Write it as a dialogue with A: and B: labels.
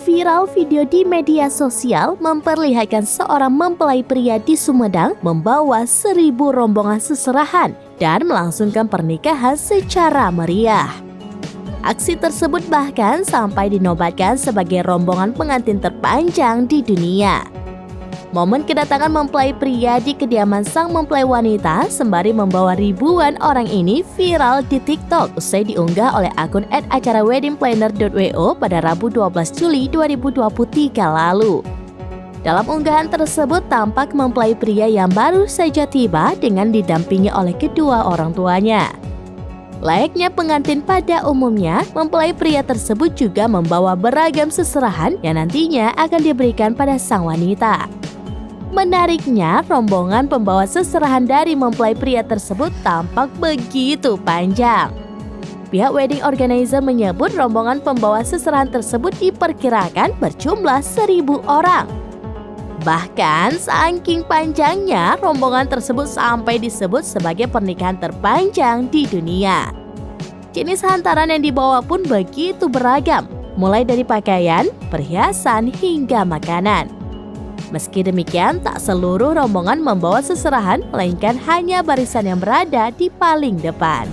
A: Viral video di media sosial memperlihatkan seorang mempelai pria di Sumedang membawa 1.000 rombongan seserahan dan melangsungkan pernikahan secara meriah. Aksi tersebut bahkan sampai dinobatkan sebagai rombongan pengantin terpanjang di dunia. Momen kedatangan mempelai pria di kediaman sang mempelai wanita sembari membawa ribuan orang ini viral di TikTok usai diunggah oleh akun @acaraweddingplanner.wo pada Rabu 12 Juli 2023 lalu. Dalam unggahan tersebut tampak mempelai pria yang baru saja tiba dengan didampingi oleh kedua orang tuanya. Layaknya pengantin pada umumnya, mempelai pria tersebut juga membawa beragam seserahan yang nantinya akan diberikan pada sang wanita. Menariknya, rombongan pembawa seserahan dari mempelai pria tersebut tampak begitu panjang. Pihak wedding organizer menyebut rombongan pembawa seserahan tersebut diperkirakan berjumlah 1.000 orang. Bahkan, saking panjangnya, rombongan tersebut sampai disebut sebagai pernikahan terpanjang di dunia. Jenis hantaran yang dibawa pun begitu beragam, mulai dari pakaian, perhiasan, hingga makanan. Meski demikian, tak seluruh rombongan membawa seserahan, melainkan hanya barisan yang berada di paling depan.